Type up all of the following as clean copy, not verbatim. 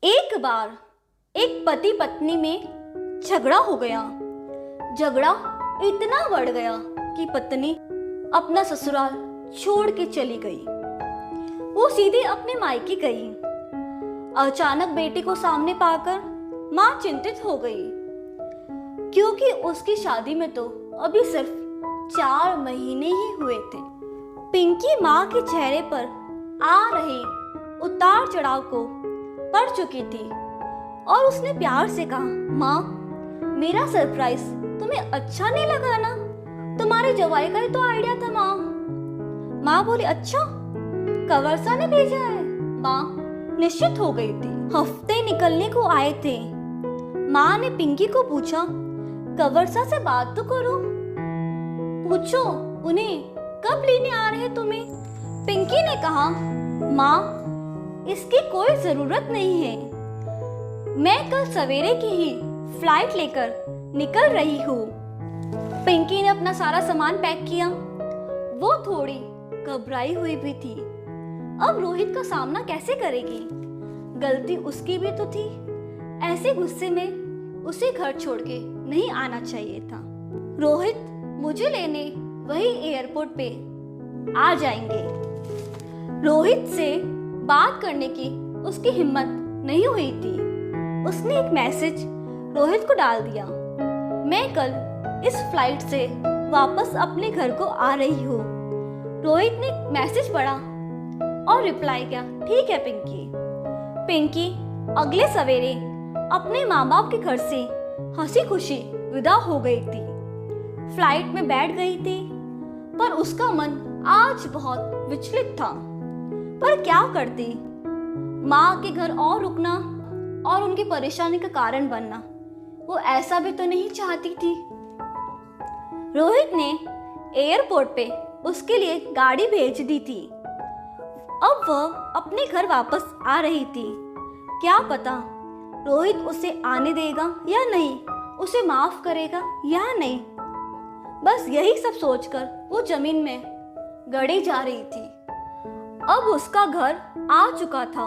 एक बार एक पति पत्नी में झगड़ा हो गया। झगड़ा इतना बढ़ गया कि पत्नी अपना ससुराल छोड़ के चली गई। वो सीधे अपने मायके गई। अचानक बेटे को सामने पाकर माँ चिंतित हो गई, क्योंकि उसकी शादी में तो अभी सिर्फ 4 महीने ही हुए थे। पिंकी माँ के चेहरे पर आ रहे उतार चढ़ाव को पढ़ चुकी थी और उसने प्यार से कहा, माँ, मेरा सरप्राइज तुम्हें अच्छा नहीं लगा ना? तुम्हारे जवाई का ही तो आइडिया था माँ। माँ बोली, अच्छा, कंवरसा ने भेजा है? माँ निश्चित हो गई थी। हफ्ते निकलने को आए थे। माँ ने पिंकी को पूछा, कंवरसा से बात तो करो, पूछो उन्हें कब लेने आ रहे तुम्हें। पिंकी ने कहा, माँ, इसकी कोई जरूरत नहीं है, मैं कल सवेरे की ही फ्लाइट लेकर निकल रही हूँ। पिंकी ने अपना सारा सामान पैक किया। वो थोड़ी घबराई हुई भी थी। अब रोहित का सामना कैसे करेगी? गलती उसकी भी तो थी। ऐसे गुस्से में उसे घर छोड़ के नहीं आना चाहिए था। रोहित मुझे लेने वही एयरपोर्ट पे आ जाएंगे। रोहित से बात करने की उसकी हिम्मत नहीं हुई थी। उसने एक मैसेज रोहित को डाल दिया, मैं कल इस फ्लाइट से वापस अपने घर को आ रही हूँ। रोहित ने मैसेज पढ़ा और रिप्लाई किया, ठीक है पिंकी। पिंकी अगले सवेरे अपने माँ बाप के घर से हंसी खुशी विदा हो गई थी। फ्लाइट में बैठ गई थी, पर उसका मन आज बहुत विचलित था। पर क्या करती? माँ के घर और रुकना और उनकी परेशानी का कारण बनना, वो ऐसा भी तो नहीं चाहती थी। रोहित ने एयरपोर्ट पे उसके लिए गाड़ी भेज दी थी। अब वह अपने घर वापस आ रही थी। क्या पता रोहित उसे आने देगा या नहीं, उसे माफ करेगा या नहीं। बस यही सब सोचकर वो जमीन में गड़ी जा रही थी। अब उसका घर आ चुका था।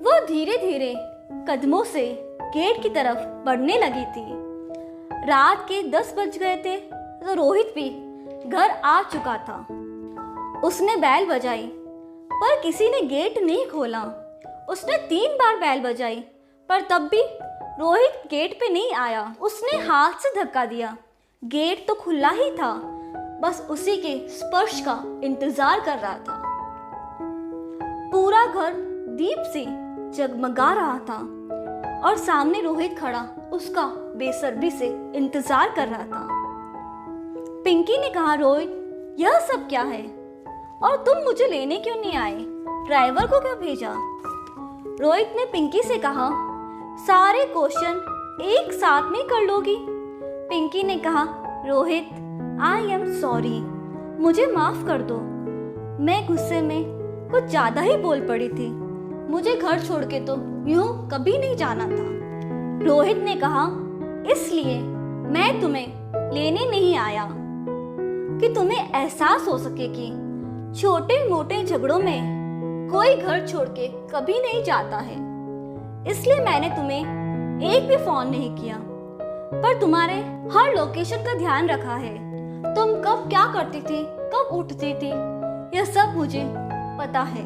वो धीरे धीरे कदमों से गेट की तरफ बढ़ने लगी थी। रात के 10 बज गए थे तो रोहित भी घर आ चुका था। उसने बैल बजाई, पर किसी ने गेट नहीं खोला। उसने 3 बार बैल बजाई, पर तब भी रोहित गेट पे नहीं आया। उसने हाथ से धक्का दिया, गेट तो खुला ही था, बस उसी के स्पर्श का इंतजार कर रहा था। पूरा घर दीप से जगमगा रहा था और सामने रोहित खड़ा उसका बेसब्री से इंतजार कर रहा था। पिंकी ने कहा, रोहित, यह सब क्या है और तुम मुझे लेने क्यों नहीं आए? ड्राइवर को क्यों भेजा? रोहित ने पिंकी से कहा, सारे क्वेश्चन एक साथ में कर लोगी? पिंकी ने कहा, रोहित, आई एम सॉरी, मुझे माफ कर दो। मैं गुस्से में कुछ ज्यादा ही बोल पड़ी थी। मुझे घर छोड़ के तो यूं कभी नहीं जाना था। रोहित ने कहा, इसलिए मैं तुम्हें लेने नहीं आया कि तुम्हें एहसास हो सके कि छोटे मोटे झगड़ों में कोई घर छोड़ के कभी नहीं जाता है। इसलिए मैंने तुम्हें एक भी फोन नहीं किया, पर तुम्हारे हर लोकेशन का ध्यान रखा है। तुम कब क्या करती थी, कब उठती थी, यह सब मुझे पता है।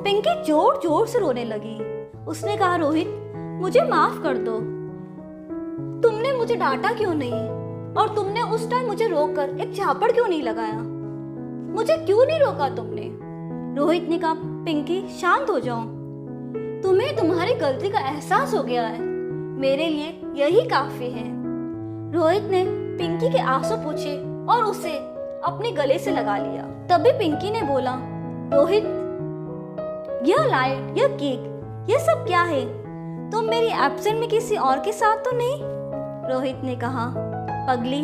पिंकी जोर जोर से रोने लगी। उसने कहा, रोहित, मुझे माफ कर दो। तुमने मुझे डांटा क्यों नहीं? और तुमने उस टाइम मुझे रोककर एक झापड़ क्यों नहीं लगाया? मुझे क्यों नहीं रोका तुमने? रोहित ने कहा, पिंकी, शांत हो जाओ। तुम्हें तुम्हारी गलती का एहसास हो गया है, मेरे लिए यही काफी है। रोहित ने पिंकी के आंसू पूछे और उसे अपने गले से लगा लिया। तभी पिंकी ने बोला, रोहित, यह लाइट, यह केक, यह सब क्या है? तुम मेरी एब्सेंट में किसी और के साथ तो नहीं? रोहित ने कहा, पगली,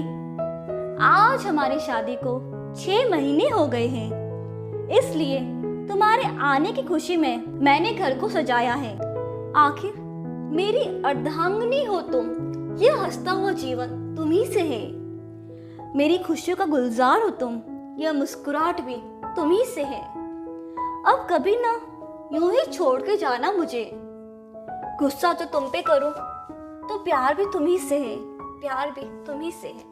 आज हमारी शादी को 6 महीने हो गए हैं, इसलिए तुम्हारे आने की खुशी में मैंने घर को सजाया है। आखिर मेरी अर्धांगिनी हो तुम। यह हंसता हुआ जीवन तुम्ही से है। मेरी खुशियों का गुलजार हो तुम। यह मुस्कुराहट भी तुम्ही से है। अब कभी ना यूं ही छोड़ के जाना मुझे। गुस्सा तो तुम पे करूं तो प्यार भी तुम ही से है, प्यार भी तुम ही से है।